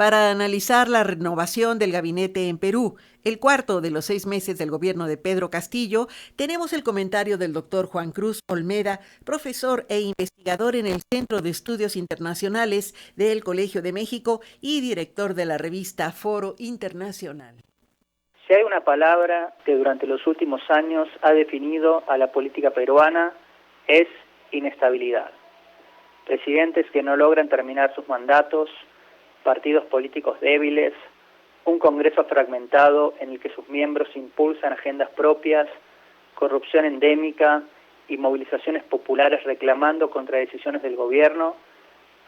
para analizar la renovación del gabinete en Perú, el cuarto de los 6 meses del gobierno de Pedro Castillo. Tenemos el comentario del doctor Juan Cruz Olmeda, profesor e investigador en el Centro de Estudios Internacionales del Colegio de México y director de la revista Foro Internacional. Si hay una palabra que durante los últimos años ha definido a la política peruana, es inestabilidad. Presidentes que no logran terminar sus mandatos, partidos políticos débiles, un Congreso fragmentado en el que sus miembros impulsan agendas propias, corrupción endémica y movilizaciones populares reclamando contra decisiones del gobierno,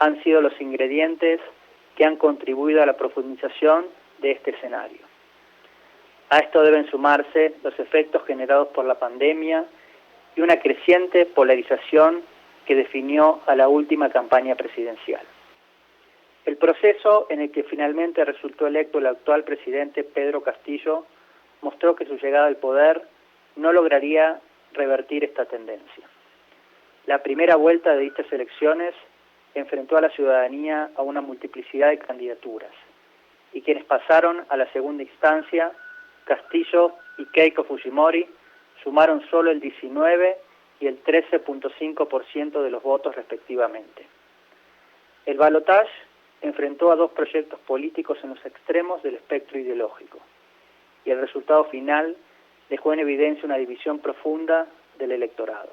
han sido los ingredientes que han contribuido a la profundización de este escenario. A esto deben sumarse los efectos generados por la pandemia y una creciente polarización que definió a la última campaña presidencial. El proceso en el que finalmente resultó electo el actual presidente Pedro Castillo mostró que su llegada al poder no lograría revertir esta tendencia. La primera vuelta de dichas elecciones enfrentó a la ciudadanía a una multiplicidad de candidaturas, y quienes pasaron a la segunda instancia, Castillo y Keiko Fujimori, sumaron solo el 19 y el 13.5% de los votos respectivamente. El balotaje enfrentó a dos proyectos políticos en los extremos del espectro ideológico, y el resultado final dejó en evidencia una división profunda del electorado.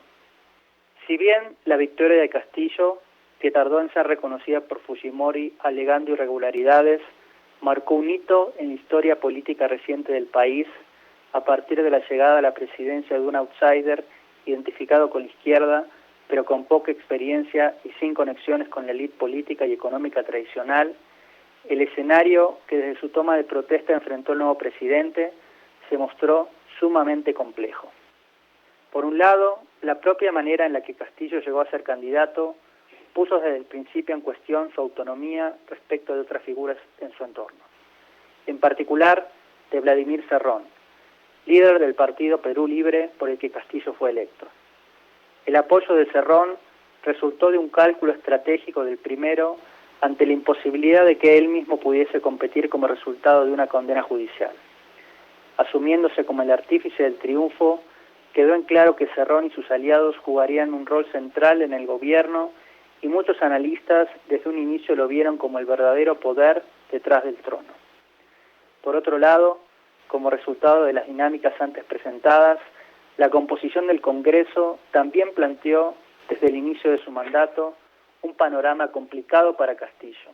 Si bien la victoria de Castillo, que tardó en ser reconocida por Fujimori alegando irregularidades, marcó un hito en la historia política reciente del país a partir de la llegada a la presidencia de un outsider identificado con la izquierda, pero con poca experiencia y sin conexiones con la élite política y económica tradicional, el escenario que desde su toma de protesta enfrentó el nuevo presidente se mostró sumamente complejo. Por un lado, la propia manera en la que Castillo llegó a ser candidato puso desde el principio en cuestión su autonomía respecto de otras figuras en su entorno. En particular, de Vladimir Cerrón, líder del partido Perú Libre por el que Castillo fue electo. El apoyo de Cerrón resultó de un cálculo estratégico del primero ante la imposibilidad de que él mismo pudiese competir como resultado de una condena judicial. Asumiéndose como el artífice del triunfo, quedó en claro que Cerrón y sus aliados jugarían un rol central en el gobierno, y muchos analistas desde un inicio lo vieron como el verdadero poder detrás del trono. Por otro lado, como resultado de las dinámicas antes presentadas, la composición del Congreso también planteó desde el inicio de su mandato un panorama complicado para Castillo.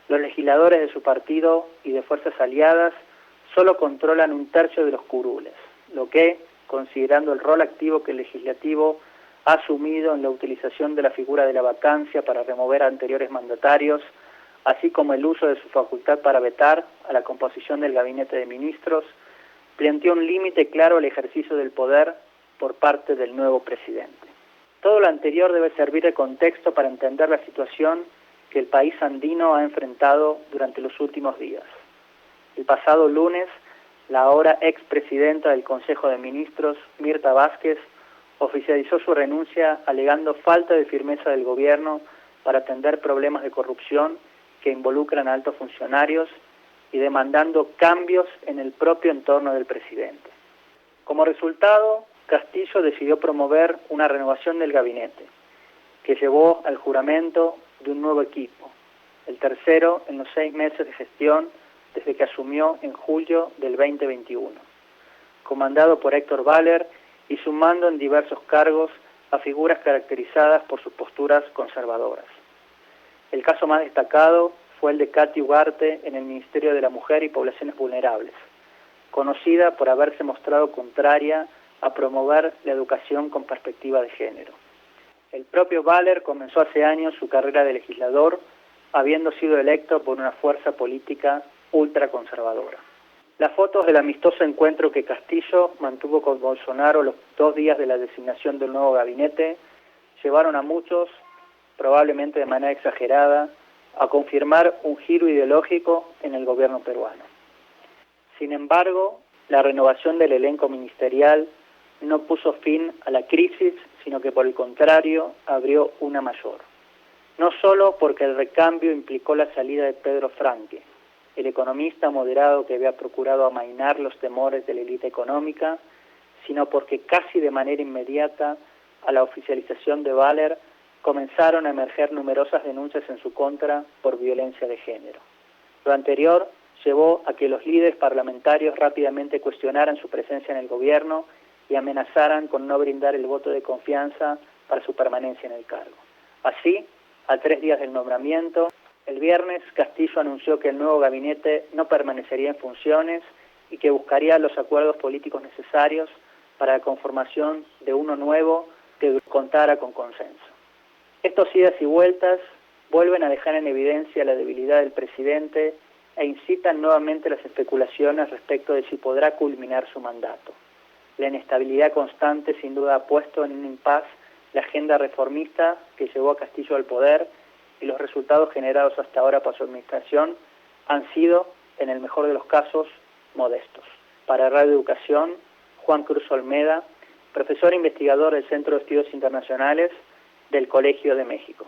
Los legisladores de su partido y de fuerzas aliadas solo controlan un tercio de los curules, lo que, considerando el rol activo que el legislativo ha asumido en la utilización de la figura de la vacancia para remover a anteriores mandatarios, así como el uso de su facultad para vetar a la composición del gabinete de ministros, planteó un límite claro al ejercicio del poder por parte del nuevo presidente. Todo lo anterior debe servir de contexto para entender la situación que el país andino ha enfrentado durante los últimos días. El pasado lunes, la ahora expresidenta del Consejo de Ministros, Mirta Vázquez, oficializó su renuncia alegando falta de firmeza del gobierno para atender problemas de corrupción que involucran a altos funcionarios y demandando cambios en el propio entorno del presidente. Como resultado, Castillo decidió promover una renovación del gabinete, que llevó al juramento de un nuevo equipo, el tercero en los 6 meses de gestión desde que asumió en julio del 2021, comandado por Héctor Baller y sumando en diversos cargos a figuras caracterizadas por sus posturas conservadoras. El caso más destacado fue el de Katy Ugarte en el Ministerio de la Mujer y Poblaciones Vulnerables, conocida por haberse mostrado contraria a promover la educación con perspectiva de género. El propio Baller comenzó hace años su carrera de legislador, habiendo sido electo por una fuerza política ultraconservadora. Las fotos del amistoso encuentro que Castillo mantuvo con Bolsonaro los 2 días de la designación del nuevo gabinete llevaron a muchos, probablemente de manera exagerada, a confirmar un giro ideológico en el gobierno peruano. Sin embargo, la renovación del elenco ministerial no puso fin a la crisis, sino que por el contrario abrió una mayor. No solo porque el recambio implicó la salida de Pedro Franque, el economista moderado que había procurado amainar los temores de la élite económica, sino porque casi de manera inmediata a la oficialización de Baller comenzaron a emerger numerosas denuncias en su contra por violencia de género. Lo anterior llevó a que los líderes parlamentarios rápidamente cuestionaran su presencia en el gobierno y amenazaran con no brindar el voto de confianza para su permanencia en el cargo. Así, a 3 días del nombramiento, el viernes Castillo anunció que el nuevo gabinete no permanecería en funciones y que buscaría los acuerdos políticos necesarios para la conformación de uno nuevo que contara con consenso. Estos idas y vueltas vuelven a dejar en evidencia la debilidad del presidente e incitan nuevamente las especulaciones respecto de si podrá culminar su mandato. La inestabilidad constante sin duda ha puesto en un impas la agenda reformista que llevó a Castillo al poder y los resultados generados hasta ahora por su administración han sido, en el mejor de los casos, modestos. Para Radio Educación, Juan Cruz Olmeda, profesor investigador del Centro de Estudios Internacionales del Colegio de México.